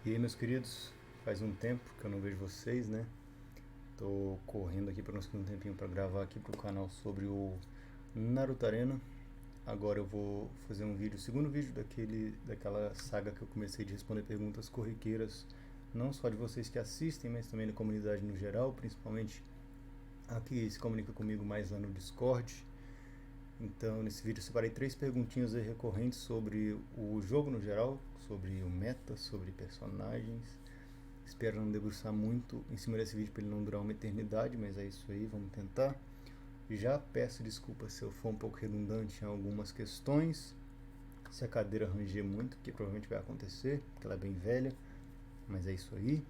E aí, meus queridos, faz um tempo que eu não vejo vocês, né? Tô correndo aqui para conseguir um tempinho para gravar aqui pro canal sobre o Naruto Arena. Agora eu vou fazer um vídeo, o segundo vídeo daquela saga que eu comecei de responder perguntas corriqueiras, não só de vocês que assistem, mas também da comunidade no geral, principalmente a que se comunica comigo mais lá no Discord. Então, nesse vídeo eu separei 3 perguntinhas aí recorrentes sobre o jogo no geral, sobre o meta, sobre personagens. Espero não debruçar muito em cima desse vídeo para ele não durar uma eternidade, mas é isso aí, vamos tentar. Já peço desculpas se eu for um pouco redundante em algumas questões, se a cadeira ranger muito, que provavelmente vai acontecer, porque ela é bem velha, mas é isso aí.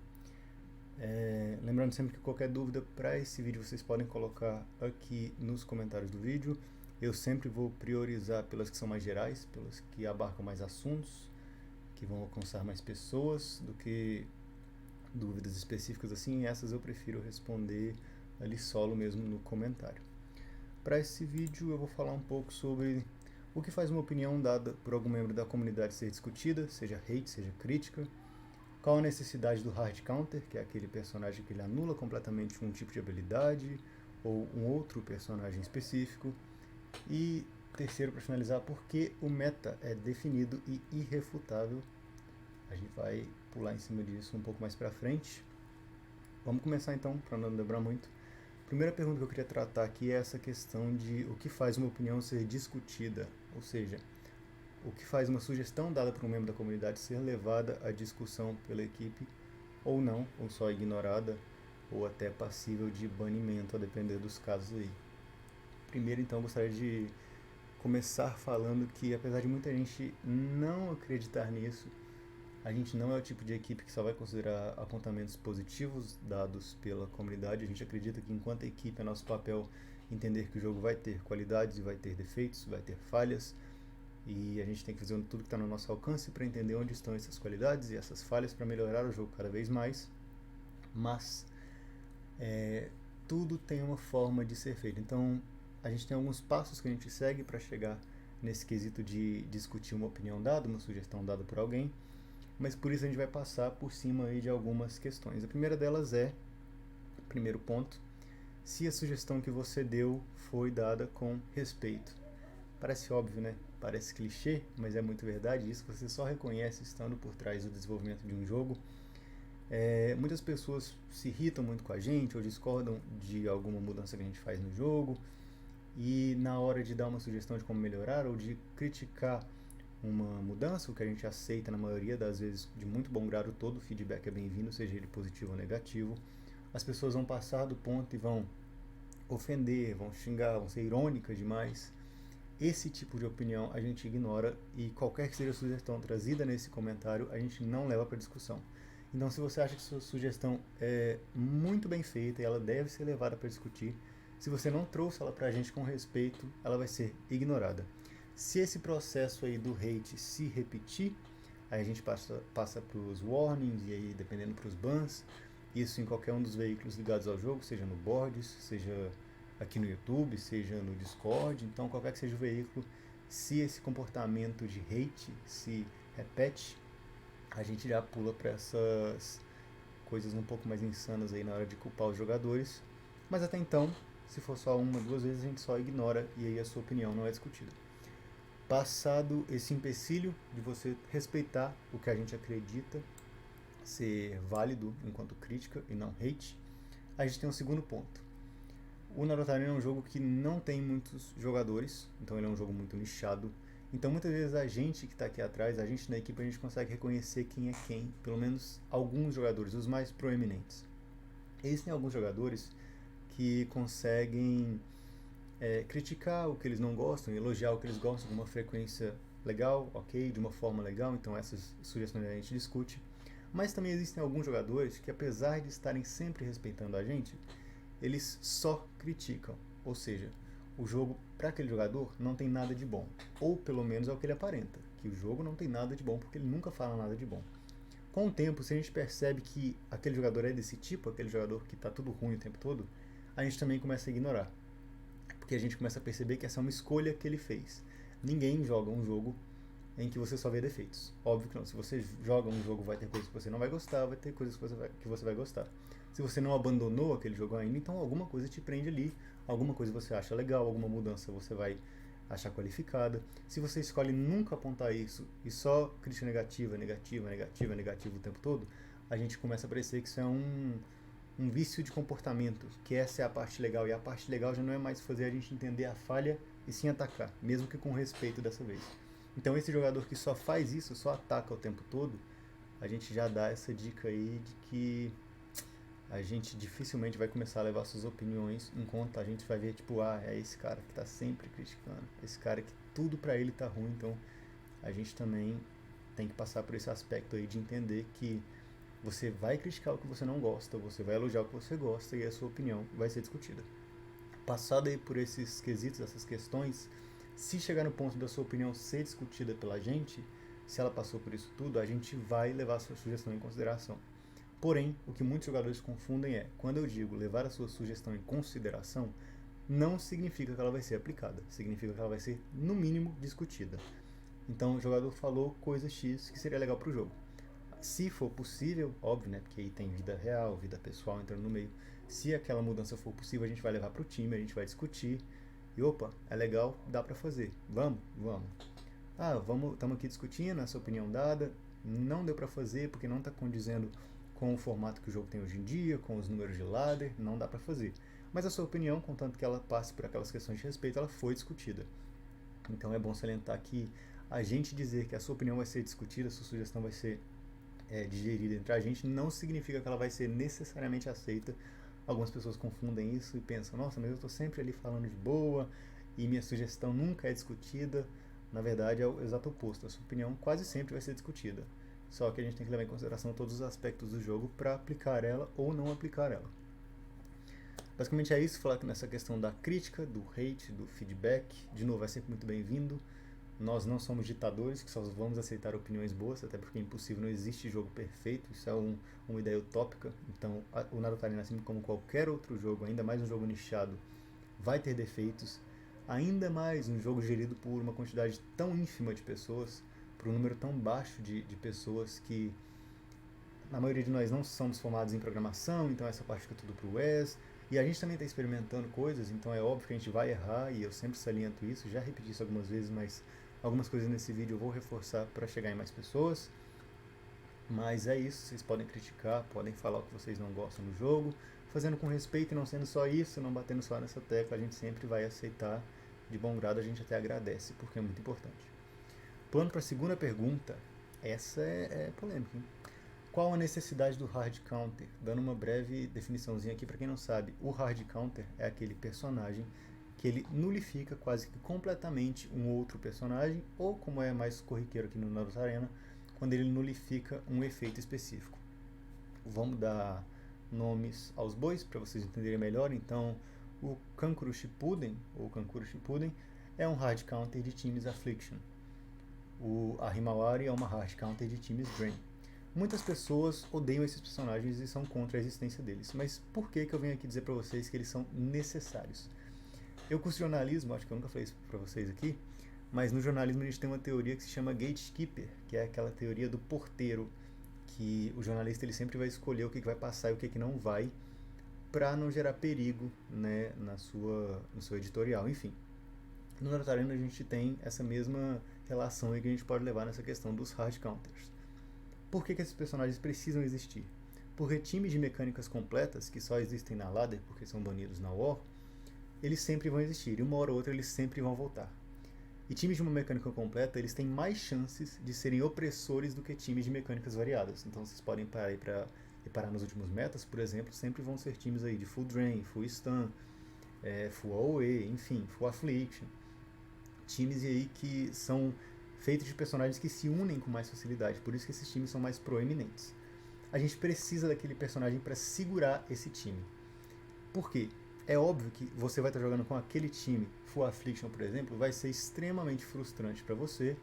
Lembrando sempre que qualquer dúvida para esse vídeo vocês podem colocar aqui nos comentários do vídeo. Eu sempre vou priorizar pelas que são mais gerais, pelas que abarcam mais assuntos, que vão alcançar mais pessoas, do que dúvidas específicas assim. Essas eu prefiro responder ali solo mesmo no comentário. Para esse vídeo eu vou falar um pouco sobre o que faz uma opinião dada por algum membro da comunidade ser discutida, seja hate, seja crítica. Qual a necessidade do hard counter, que é aquele personagem que ele anula completamente um tipo de habilidade ou um outro personagem específico. E terceiro, para finalizar, por que o meta é definido e irrefutável. A gente vai pular em cima disso um pouco mais para frente. Vamos começar então, para não lembrar muito. A primeira pergunta que eu queria tratar aqui é essa questão de o que faz uma opinião ser discutida, ou seja, o que faz uma sugestão dada por um membro da comunidade ser levada à discussão pela equipe ou não, ou só ignorada, ou até passível de banimento, a depender dos casos aí. Primeiro, então, eu gostaria de começar falando que, apesar de muita gente não acreditar nisso, a gente não é o tipo de equipe que só vai considerar apontamentos positivos dados pela comunidade. A gente acredita que, enquanto equipe, é nosso papel entender que o jogo vai ter qualidades e vai ter defeitos, vai ter falhas, e a gente tem que fazer tudo que está no nosso alcance para entender onde estão essas qualidades e essas falhas para melhorar o jogo cada vez mais. Mas tudo tem uma forma de ser feito. Então, a gente tem alguns passos que a gente segue para chegar nesse quesito de discutir uma opinião dada, uma sugestão dada por alguém, mas por isso a gente vai passar por cima aí de algumas questões. A primeira delas é, primeiro ponto, se a sugestão que você deu foi dada com respeito. Parece óbvio, né? Parece clichê, mas é muito verdade. Isso você só reconhece estando por trás do desenvolvimento de um jogo. Muitas pessoas se irritam muito com a gente ou discordam de alguma mudança que a gente faz no jogo, e na hora de dar uma sugestão de como melhorar ou de criticar uma mudança, o que a gente aceita na maioria das vezes de muito bom grado, todo feedback é bem-vindo, seja ele positivo ou negativo, as pessoas vão passar do ponto e vão ofender, vão xingar, vão ser irônicas demais. Esse tipo de opinião a gente ignora, e qualquer que seja a sugestão trazida nesse comentário a gente não leva para discussão. Então, se você acha que sua sugestão é muito bem feita e ela deve ser levada para discutir, se você não trouxe ela para a gente com respeito, ela vai ser ignorada. Se esse processo aí do hate se repetir, aí a gente passa para os warnings e aí dependendo para os bans. Isso em qualquer um dos veículos ligados ao jogo, seja no Boards, seja aqui no YouTube, seja no Discord. Então, qualquer que seja o veículo, se esse comportamento de hate se repete, a gente já pula para essas coisas um pouco mais insanas aí na hora de culpar os jogadores. Mas até então, se for só uma, duas vezes, a gente só ignora e aí a sua opinião não é discutida. Passado esse empecilho de você respeitar o que a gente acredita ser válido enquanto crítica e não hate, a gente tem um segundo ponto. O Naruto Arena é um jogo que não tem muitos jogadores, então ele é um jogo muito nichado. Então muitas vezes a gente que está aqui atrás, a gente na equipe, a gente consegue reconhecer quem é quem, pelo menos alguns jogadores, os mais proeminentes. Existem alguns jogadores que conseguem criticar o que eles não gostam, elogiar o que eles gostam com uma frequência legal, ok, de uma forma legal, então essas sugestões a gente discute. Mas também existem alguns jogadores que, apesar de estarem sempre respeitando a gente, eles só criticam, ou seja, o jogo para aquele jogador não tem nada de bom, ou pelo menos é o que ele aparenta, que o jogo não tem nada de bom porque ele nunca fala nada de bom. Com o tempo, se a gente percebe que aquele jogador é desse tipo, aquele jogador que está tudo ruim o tempo todo, a gente também começa a ignorar, porque a gente começa a perceber que essa é uma escolha que ele fez. Ninguém joga um jogo em que você só vê defeitos. Óbvio que não. Se você joga um jogo, vai ter coisas que você não vai gostar, vai ter coisas que você vai gostar. Se você não abandonou aquele jogo ainda, então alguma coisa te prende ali, alguma coisa você acha legal, alguma mudança você vai achar qualificada. Se você escolhe nunca apontar isso e só crítica negativa, negativa, negativa, negativa o tempo todo, a gente começa a parecer que isso é um vício de comportamento, que essa é a parte legal, e a parte legal já não é mais fazer a gente entender a falha e sim atacar, mesmo que com respeito dessa vez. Então esse jogador que só faz isso, só ataca o tempo todo, a gente já dá essa dica aí de que a gente dificilmente vai começar a levar suas opiniões, enquanto a gente vai ver, tipo, é esse cara que tá sempre criticando, esse cara que tudo pra ele tá ruim, então a gente também tem que passar por esse aspecto aí de entender que você vai criticar o que você não gosta, você vai elogiar o que você gosta e a sua opinião vai ser discutida. Passado aí por esses quesitos, essas questões, se chegar no ponto da sua opinião ser discutida pela gente, se ela passou por isso tudo, a gente vai levar a sua sugestão em consideração. Porém, o que muitos jogadores confundem é, quando eu digo levar a sua sugestão em consideração, não significa que ela vai ser aplicada, significa que ela vai ser, no mínimo, discutida. Então, o jogador falou coisa X que seria legal para o jogo. Se for possível, óbvio, né, porque aí tem vida real, vida pessoal entrando no meio. Se aquela mudança for possível, a gente vai levar para o time, a gente vai discutir. E opa, é legal, dá para fazer. Vamos? Vamos. Estamos aqui discutindo, essa opinião dada, não deu para fazer porque não está condizendo com o formato que o jogo tem hoje em dia, com os números de ladder, não dá para fazer. Mas a sua opinião, contanto que ela passe por aquelas questões de respeito, ela foi discutida. Então é bom salientar que a gente dizer que a sua opinião vai ser discutida, a sua sugestão vai ser digerida entre a gente, não significa que ela vai ser necessariamente aceita. Algumas pessoas confundem isso e pensam, nossa, mas eu estou sempre ali falando de boa e minha sugestão nunca é discutida. Na verdade é o exato oposto, a sua opinião quase sempre vai ser discutida. Só que a gente tem que levar em consideração todos os aspectos do jogo para aplicar ela ou não aplicar ela. Basicamente é isso, falar que nessa questão da crítica, do hate, do feedback, de novo, é sempre muito bem-vindo. Nós não somos ditadores que só vamos aceitar opiniões boas, até porque é impossível, não existe jogo perfeito, isso é uma ideia utópica. Então o Naruto Arena, assim como qualquer outro jogo, ainda mais um jogo nichado, vai ter defeitos. Ainda mais um jogo gerido por uma quantidade tão ínfima de pessoas, por um número tão baixo de pessoas que a maioria de nós não somos formados em programação, então essa parte fica tudo pro Wes. E a gente também está experimentando coisas, então é óbvio que a gente vai errar, e eu sempre saliento isso, já repeti isso algumas vezes, mas algumas coisas nesse vídeo eu vou reforçar para chegar em mais pessoas. Mas é isso, vocês podem criticar, podem falar o que vocês não gostam do jogo, fazendo com respeito e não sendo só isso, não batendo só nessa tecla, a gente sempre vai aceitar de bom grado, a gente até agradece, porque é muito importante. Plano para a segunda pergunta, essa é polêmica, hein? Qual a necessidade do hard counter? Dando uma breve definiçãozinha aqui para quem não sabe, o hard counter é aquele personagem que ele nulifica quase que completamente um outro personagem, ou como é mais corriqueiro aqui no Naruto Arena, quando ele nulifica um efeito específico. Vamos dar nomes aos bois para vocês entenderem melhor. Então, o Kankuro Shippuden, ou Kankuro Shippuden, é um hard counter de times Affliction. A Himawari é uma hard counter de times Drain. Muitas pessoas odeiam esses personagens e são contra a existência deles. Mas por que eu venho aqui dizer para vocês que eles são necessários? Eu curso jornalismo, acho que eu nunca falei isso para vocês aqui, mas no jornalismo a gente tem uma teoria que se chama gatekeeper, que é aquela teoria do porteiro, que o jornalista ele sempre vai escolher o que vai passar e o que não vai, para não gerar perigo, né, no seu editorial, enfim. No Naruto Arena a gente tem essa mesma relação aí que a gente pode levar nessa questão dos hard counters. Por que esses personagens precisam existir? Porque times de mecânicas completas, que só existem na ladder porque são banidos na War, eles sempre vão existir, e uma hora ou outra eles sempre vão voltar. E times de uma mecânica completa, eles têm mais chances de serem opressores do que times de mecânicas variadas. Então vocês podem reparar nos últimos metas, por exemplo, sempre vão ser times aí de full drain, full stun, full AoE, enfim, full affliction. Times aí que são feitos de personagens que se unem com mais facilidade, por isso que esses times são mais proeminentes. A gente precisa daquele personagem para segurar esse time. Por quê? É óbvio que você vai estar jogando com aquele time, Full Affliction, por exemplo, vai ser extremamente frustrante para você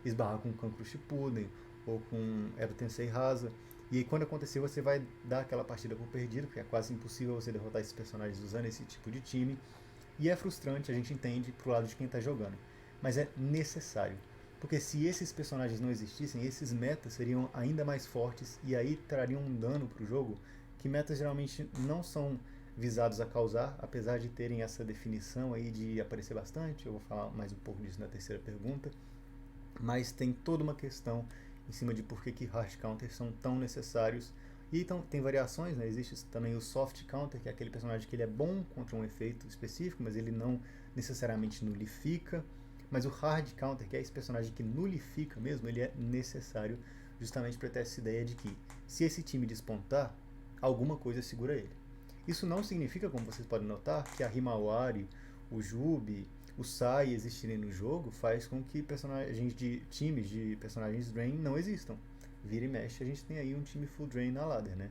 esbarrar com Kankuro Shippuden ou com Edo Tensei Rasa. E aí, quando acontecer, você vai dar aquela partida por perdido, porque é quase impossível você derrotar esses personagens usando esse tipo de time. E é frustrante, a gente entende, pro lado de quem está jogando. Mas é necessário. Porque se esses personagens não existissem, esses metas seriam ainda mais fortes e aí trariam um dano para o jogo que metas geralmente não são visados a causar, apesar de terem essa definição aí de aparecer bastante. Eu vou falar mais um pouco disso na terceira pergunta. Mas tem toda uma questão em cima de por que hard counters são tão necessários. E então tem variações, né? Existe também o soft counter, que é aquele personagem que ele é bom contra um efeito específico, mas ele não necessariamente nulifica. Mas o hard counter, que é esse personagem que nulifica mesmo, ele é necessário justamente para ter essa ideia de que se esse time despontar, alguma coisa segura ele. Isso não significa, como vocês podem notar, que a Himawari, o Jubi, o Sai existirem no jogo faz com que personagens de times de personagens Drain não existam. Vira e mexe, a gente tem aí um time full Drain na ladder, né?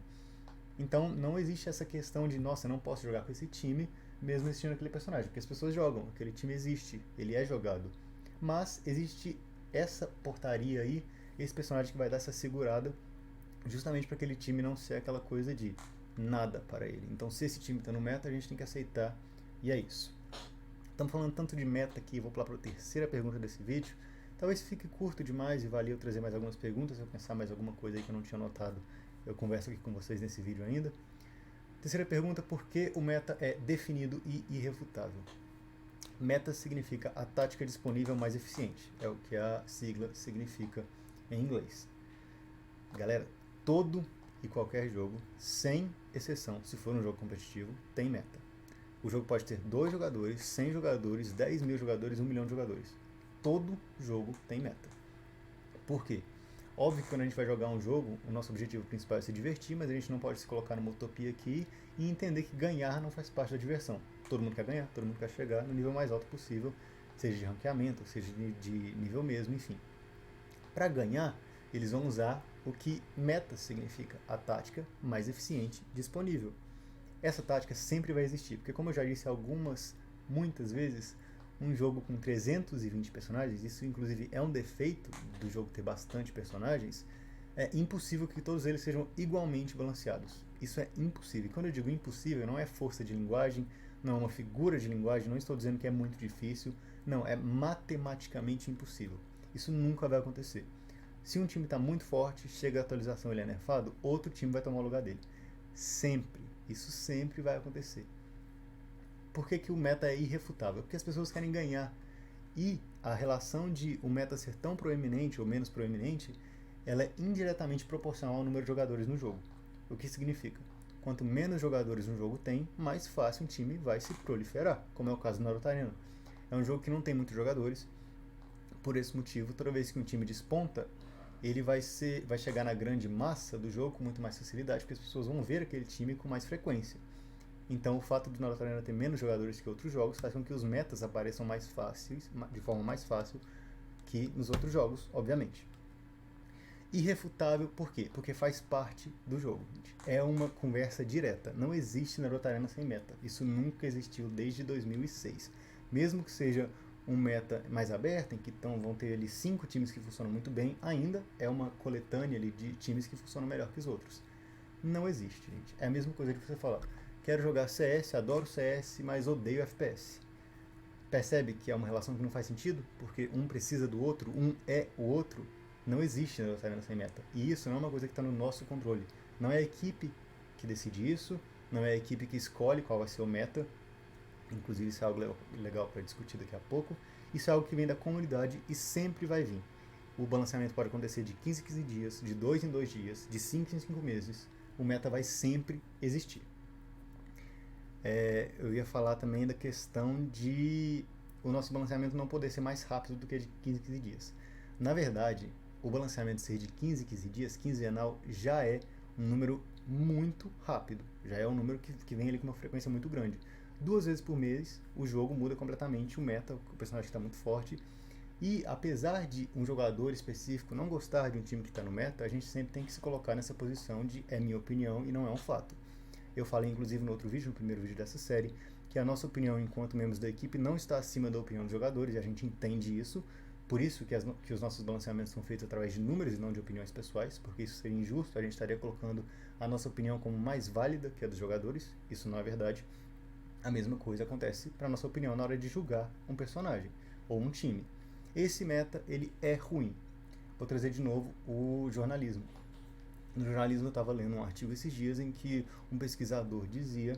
Então não existe essa questão de, nossa, eu não posso jogar com esse time, mesmo existindo aquele personagem, porque as pessoas jogam, aquele time existe, ele é jogado. Mas existe essa portaria aí, esse personagem que vai dar essa segurada, justamente para aquele time não ser aquela coisa de nada para ele. Então se esse time está no meta, a gente tem que aceitar, e é isso. Estamos falando tanto de meta aqui, vou pular para a terceira pergunta desse vídeo. Talvez fique curto demais e valeu trazer mais algumas perguntas. Se eu pensar mais alguma coisa aí que eu não tinha notado, eu converso aqui com vocês nesse vídeo ainda. Terceira pergunta, por que o meta é definido e irrefutável? Meta significa a tática disponível mais eficiente. É o que a sigla significa em inglês. Galera, todo e qualquer jogo, sem exceção, se for um jogo competitivo, tem meta. O jogo pode ter 2 jogadores, 100 jogadores, 10 mil jogadores, 1 milhão de jogadores. Todo jogo tem meta. Por quê? Óbvio que quando a gente vai jogar um jogo, o nosso objetivo principal é se divertir, mas a gente não pode se colocar numa utopia aqui e entender que ganhar não faz parte da diversão. Todo mundo quer ganhar, todo mundo quer chegar no nível mais alto possível, seja de ranqueamento, seja de nível mesmo, enfim. Para ganhar, eles vão usar o que meta significa, a tática mais eficiente disponível. Essa tática sempre vai existir, porque como eu já disse muitas vezes, um jogo com 320 personagens, isso inclusive é um defeito do jogo ter bastante personagens, é impossível que todos eles sejam igualmente balanceados. Isso é impossível. E quando eu digo impossível, não é força de linguagem, não é uma figura de linguagem, não estou dizendo que é muito difícil, não, é matematicamente impossível. Isso nunca vai acontecer. Se um time está muito forte, chega a atualização e ele é nerfado, outro time vai tomar o lugar dele. Sempre. Isso sempre vai acontecer. Por que o meta é irrefutável? Porque as pessoas querem ganhar. E a relação de o meta ser tão proeminente ou menos proeminente, ela é indiretamente proporcional ao número de jogadores no jogo. O que significa? Quanto menos jogadores um jogo tem, mais fácil um time vai se proliferar, como é o caso do Naruto Arena. É um jogo que não tem muitos jogadores. Por esse motivo, toda vez que um time desponta, ele vai chegar na grande massa do jogo com muito mais facilidade, porque as pessoas vão ver aquele time com mais frequência. Então o fato do Naruto Arena ter menos jogadores que outros jogos faz com que os metas apareçam mais fáceis, de forma mais fácil que nos outros jogos, obviamente. Irrefutável por quê? Porque faz parte do jogo. É uma conversa direta. Não existe Naruto Arena sem meta. Isso nunca existiu desde 2006. Mesmo que seja um meta mais aberto, em que vão ter ali 5 times que funcionam muito bem, ainda é uma coletânea ali de times que funcionam melhor que os outros. Não existe, gente. É a mesma coisa que você falar, quero jogar CS, adoro CS, mas odeio FPS. Percebe que é uma relação que não faz sentido? Porque um precisa do outro, um é o outro. Não existe Naruto Arena sem meta. E isso não é uma coisa que está no nosso controle. Não é a equipe que decide isso, não é a equipe que escolhe qual vai ser o meta. Inclusive isso é algo legal para discutir daqui a pouco. Isso é algo que vem da comunidade e sempre vai vir. O balanceamento pode acontecer de 15 em 15 dias, de 2 em 2 dias, de 5 em 5 meses. O meta vai sempre existir. Eu ia falar também da questão de o nosso balanceamento não poder ser mais rápido do que de 15 em 15 dias. Na verdade, o balanceamento ser de 15 em 15 dias, quinzenal, já é um número muito rápido. Já é um número que vem ali com uma frequência muito grande. 2 vezes por mês, o jogo muda completamente o meta, o personagem está muito forte. E apesar de um jogador específico não gostar de um time que está no meta, a gente sempre tem que se colocar nessa posição de é minha opinião e não é um fato. Eu falei inclusive no outro vídeo, no primeiro vídeo dessa série, que a nossa opinião enquanto membros da equipe não está acima da opinião dos jogadores, e a gente entende isso. Por isso que os nossos balanceamentos são feitos através de números e não de opiniões pessoais, porque isso seria injusto, a gente estaria colocando a nossa opinião como mais válida que a dos jogadores, isso não é verdade. A mesma coisa acontece para a nossa opinião na hora de julgar um personagem ou um time. esse meta ele é ruim. Vou trazer de novo o jornalismo. No jornalismo eu estava lendo um artigo esses dias em que um pesquisador dizia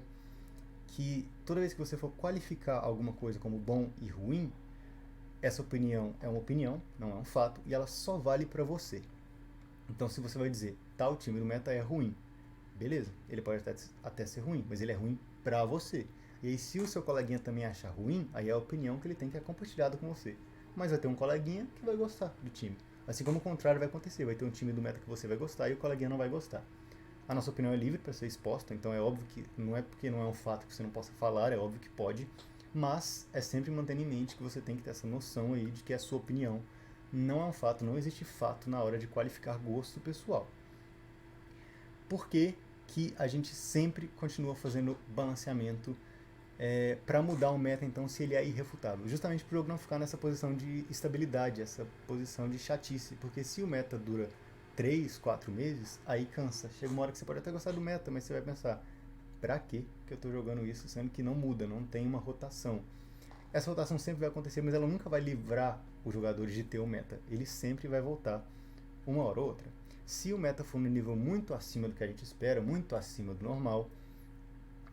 que toda vez que você for qualificar alguma coisa como bom e ruim, essa opinião é uma opinião, não é um fato, e ela só vale para você. Então se você vai dizer, tal time do meta é ruim, beleza, ele pode até ser ruim, mas ele é ruim para você. E aí se o seu coleguinha também achar ruim, aí é a opinião que ele tem que é compartilhada com você. Mas vai ter um coleguinha que vai gostar do time. Assim como o contrário vai acontecer, vai ter um time do meta que você vai gostar e o coleguinha não vai gostar. A nossa opinião é livre para ser exposta, então é óbvio que não é porque não é um fato que você não possa falar, é óbvio que pode, mas é sempre mantendo em mente que você tem que ter essa noção aí de que a sua opinião não é um fato, não existe fato na hora de qualificar gosto pessoal. Por que que a gente sempre continua fazendo balanceamento para mudar o meta, então, se ele é irrefutável? Justamente para o jogo não ficar nessa posição de estabilidade, essa posição de chatice, porque se o meta dura 3, 4 meses, aí cansa. Chega uma hora que você pode até gostar do meta, mas você vai pensar, pra que eu estou jogando isso, sendo que não muda, não tem uma rotação? Essa rotação sempre vai acontecer, mas ela nunca vai livrar os jogadores de ter o meta. Ele sempre vai voltar uma hora ou outra. Se o meta for no nível muito acima do que a gente espera, muito acima do normal,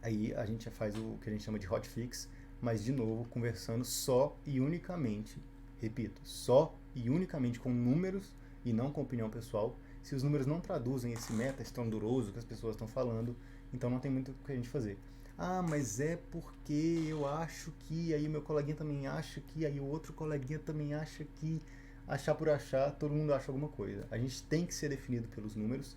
aí a gente faz o que a gente chama de hotfix, mas de novo conversando só e unicamente, repito, só e unicamente com números e não com opinião pessoal. Se os números não traduzem esse meta estrondoso que as pessoas estão falando, então não tem muito o que a gente fazer. Ah, mas é porque eu acho que, aí o meu coleguinha também acha que, aí o outro coleguinha também acha que, achar por achar, todo mundo acha alguma coisa. A gente tem que ser definido pelos números.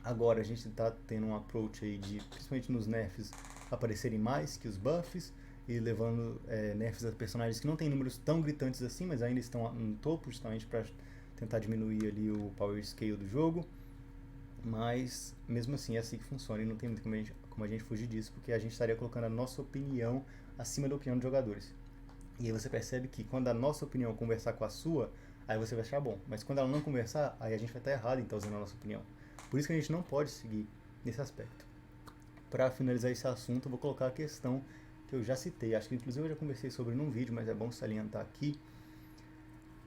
Agora a gente está tendo um approach aí de, principalmente nos nerfs, aparecerem mais que os buffs e levando nerfs a personagens que não tem números tão gritantes assim, mas ainda estão no topo, justamente para tentar diminuir ali o power scale do jogo. Mas mesmo assim é assim que funciona e não tem muito como a gente fugir disso, porque a gente estaria colocando a nossa opinião acima da opinião dos jogadores. E aí você percebe que quando a nossa opinião conversar com a sua, aí você vai achar bom. Mas quando ela não conversar, aí a gente vai estar errado em estar usando a nossa opinião. Por isso que a gente não pode seguir nesse aspecto. Para finalizar esse assunto, eu vou colocar a questão que eu já citei. Acho que inclusive eu já conversei sobre num vídeo, mas é bom salientar aqui.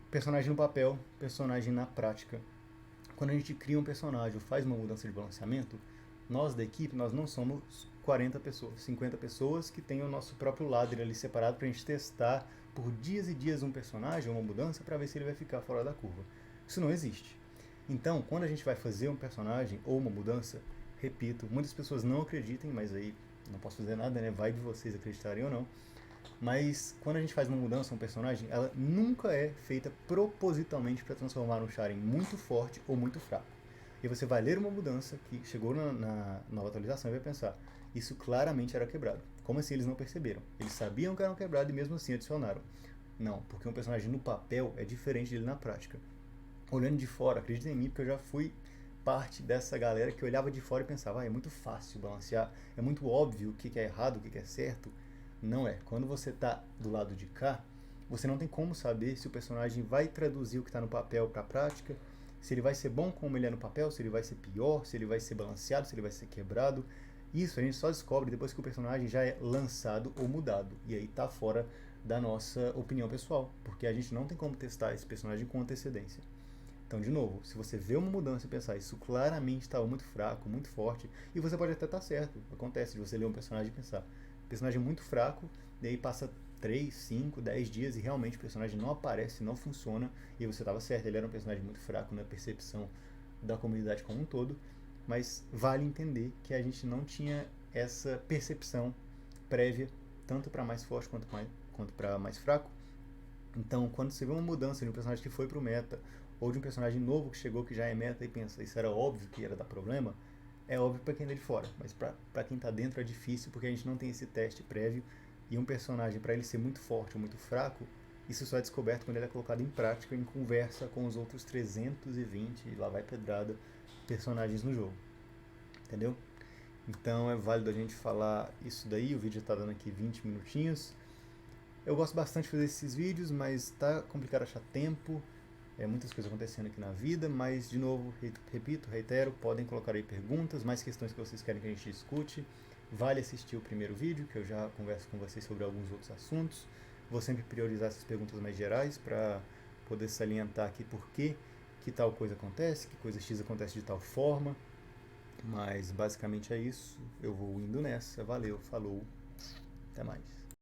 Personagem no papel, personagem na prática. Quando a gente cria um personagem ou faz uma mudança de balanceamento, nós da equipe, nós não somos 40 pessoas, 50 pessoas que tem o nosso próprio ladder ali separado para a gente testar por dias e dias um personagem ou uma mudança para ver se ele vai ficar fora da curva. Isso não existe. Então, quando a gente vai fazer um personagem ou uma mudança, repito, muitas pessoas não acreditem, mas aí não posso fazer nada, né? Vai de vocês acreditarem ou não. Mas quando a gente faz uma mudança, um personagem, ela nunca é feita propositalmente para transformar um Sharen muito forte ou muito fraco. E você vai ler uma mudança que chegou na nova atualização e vai pensar, isso claramente era quebrado. Como assim eles não perceberam? Eles sabiam que era quebrado e mesmo assim adicionaram. Não, porque um personagem no papel é diferente dele na prática. Olhando de fora, acreditem em mim, porque eu já fui parte dessa galera que olhava de fora e pensava, é muito fácil balancear, é muito óbvio o que é errado, o que é certo. Não é. Quando você está do lado de cá, você não tem como saber se o personagem vai traduzir o que está no papel para a prática, se ele vai ser bom como ele é no papel, se ele vai ser pior, se ele vai ser balanceado, se ele vai ser quebrado. Isso a gente só descobre depois que o personagem já é lançado ou mudado. E aí está fora da nossa opinião pessoal, porque a gente não tem como testar esse personagem com antecedência. Então, de novo, se você vê uma mudança e pensar, isso claramente estava muito fraco, muito forte, e você pode até estar certo. Acontece de você ler um personagem e pensar, personagem muito fraco, daí passa 3, 5, 10 dias e realmente o personagem não aparece, não funciona, e você estava certo, ele era um personagem muito fraco na percepção da comunidade como um todo, mas vale entender que a gente não tinha essa percepção prévia, tanto para mais forte quanto para mais fraco. Então, quando você vê uma mudança de um personagem que foi pro meta, ou de um personagem novo que chegou que já é meta e pensa, isso era óbvio que ia dar problema, é óbvio para quem está de fora, mas para quem está dentro é difícil porque a gente não tem esse teste prévio e um personagem, para ele ser muito forte ou muito fraco, isso só é descoberto quando ele é colocado em prática, em conversa com os outros 320, e lá vai pedrada, personagens no jogo. Entendeu? Então é válido a gente falar isso daí, o vídeo está dando aqui 20 minutinhos. Eu gosto bastante de fazer esses vídeos, mas está complicado achar tempo. Muitas coisas acontecendo aqui na vida, mas de novo, repito, reitero, podem colocar aí perguntas, mais questões que vocês querem que a gente discute. Vale assistir o primeiro vídeo, que eu já converso com vocês sobre alguns outros assuntos. Vou sempre priorizar essas perguntas mais gerais para poder salientar aqui por que tal coisa acontece, que coisa X acontece de tal forma. Mas basicamente é isso. Eu vou indo nessa. Valeu, falou, até mais.